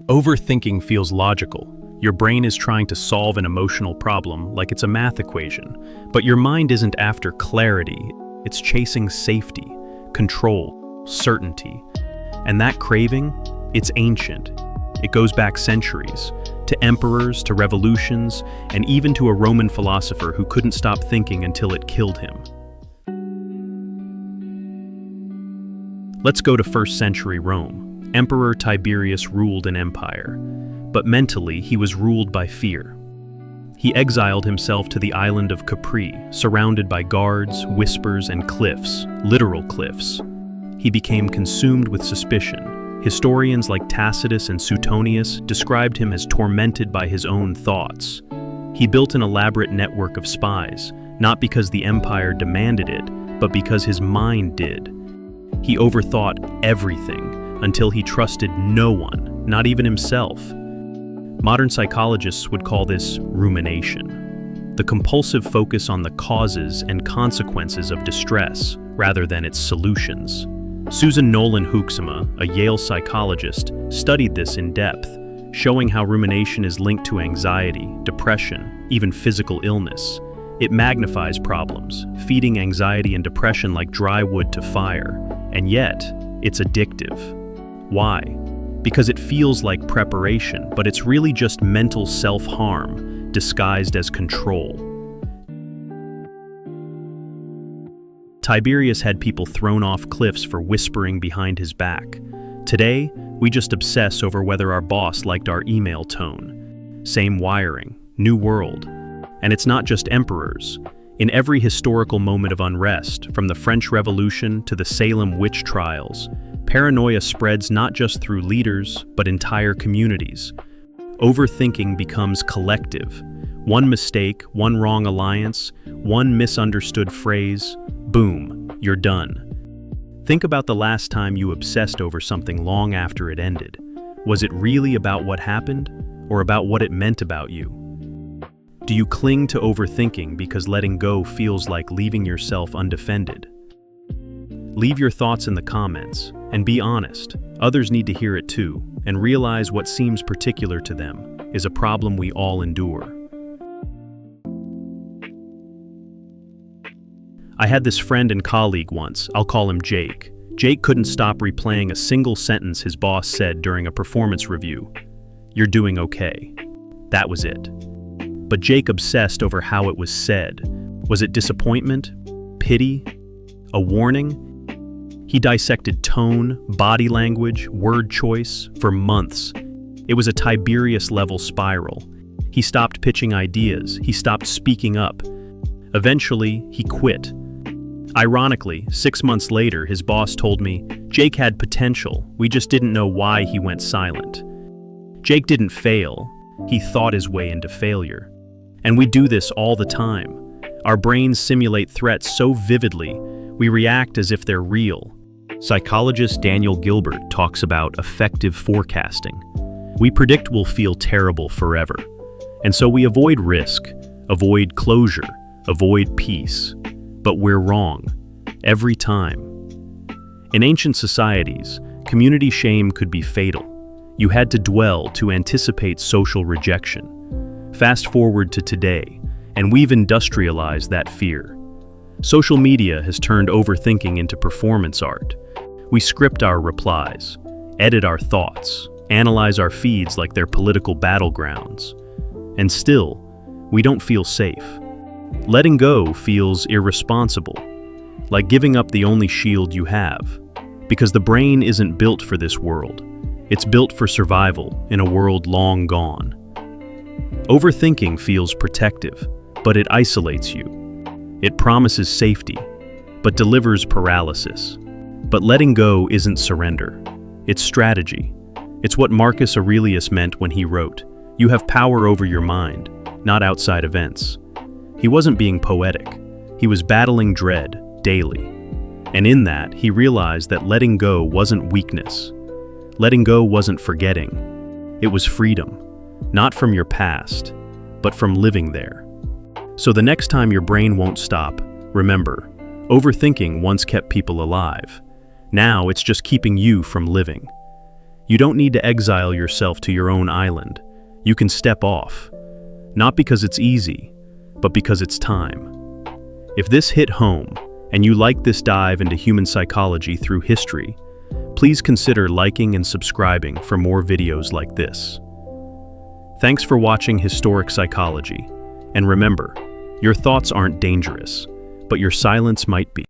Overthinking feels logical. Your brain is trying to solve an emotional problem like it's a math equation. But your mind isn't after clarity, it's chasing safety, control, certainty. And that craving, it's ancient. It goes back centuries, to emperors, to revolutions, and even to a Roman philosopher who couldn't stop thinking until it killed him. Let's go to 1st century Rome. Emperor Tiberius ruled an empire, but mentally he was ruled by fear. He exiled himself to the island of Capri, surrounded by guards, whispers, and cliffs, literal cliffs. He became consumed with suspicion. Historians like Tacitus and Suetonius described him as tormented by his own thoughts. He built an elaborate network of spies, not because the empire demanded it, but because his mind did. He overthought everything, until he trusted no one, not even himself. Modern psychologists would call this rumination, the compulsive focus on the causes and consequences of distress rather than its solutions. Susan Nolan-Hoeksema, a Yale psychologist, studied this in depth, showing how rumination is linked to anxiety, depression, even physical illness. It magnifies problems, feeding anxiety and depression like dry wood to fire, and yet, it's addictive. Why? Because it feels like preparation, but it's really just mental self-harm disguised as control. Tiberius had people thrown off cliffs for whispering behind his back. Today, we just obsess over whether our boss liked our email tone. Same wiring, new world. And it's not just emperors. In every historical moment of unrest, from the French Revolution to the Salem witch trials, paranoia spreads not just through leaders, but entire communities. Overthinking becomes collective. One mistake, one wrong alliance, one misunderstood phrase, boom, you're done. Think about the last time you obsessed over something long after it ended. Was it really about what happened, or about what it meant about you? Do you cling to overthinking because letting go feels like leaving yourself undefended? Leave your thoughts in the comments, and be honest. Others need to hear it too, and realize what seems particular to them is a problem we all endure. I had this friend and colleague once, I'll call him Jake. Jake couldn't stop replaying a single sentence his boss said during a performance review. "You're doing okay." That was it. But Jake obsessed over how it was said. Was it disappointment? Pity? A warning? He dissected tone, body language, word choice for months. It was a Tiberius-level spiral. He stopped pitching ideas. He stopped speaking up. Eventually, he quit. Ironically, 6 months later, his boss told me, "Jake had potential. We just didn't know why he went silent." Jake didn't fail. He thought his way into failure. And we do this all the time. Our brains simulate threats so vividly, we react as if they're real. Psychologist Daniel Gilbert talks about effective forecasting. We predict we'll feel terrible forever. And so we avoid risk, avoid closure, avoid peace. But we're wrong. Every time. In ancient societies, community shame could be fatal. You had to dwell to anticipate social rejection. Fast forward to today, and we've industrialized that fear. Social media has turned overthinking into performance art. We script our replies, edit our thoughts, analyze our feeds like they're political battlegrounds. And still, we don't feel safe. Letting go feels irresponsible, like giving up the only shield you have. Because the brain isn't built for this world. It's built for survival in a world long gone. Overthinking feels protective, but it isolates you. It promises safety, but delivers paralysis. But letting go isn't surrender. It's strategy. It's what Marcus Aurelius meant when he wrote, "You have power over your mind, not outside events." He wasn't being poetic. He was battling dread daily. And in that, he realized that letting go wasn't weakness. Letting go wasn't forgetting. It was freedom, not from your past, but from living there. So the next time your brain won't stop, remember, overthinking once kept people alive. Now it's just keeping you from living. You don't need to exile yourself to your own island. You can step off. Not because it's easy, but because it's time. If this hit home, and you like this dive into human psychology through history, please consider liking and subscribing for more videos like this. Thanks for watching Historic Psychology. And remember, your thoughts aren't dangerous, but your silence might be.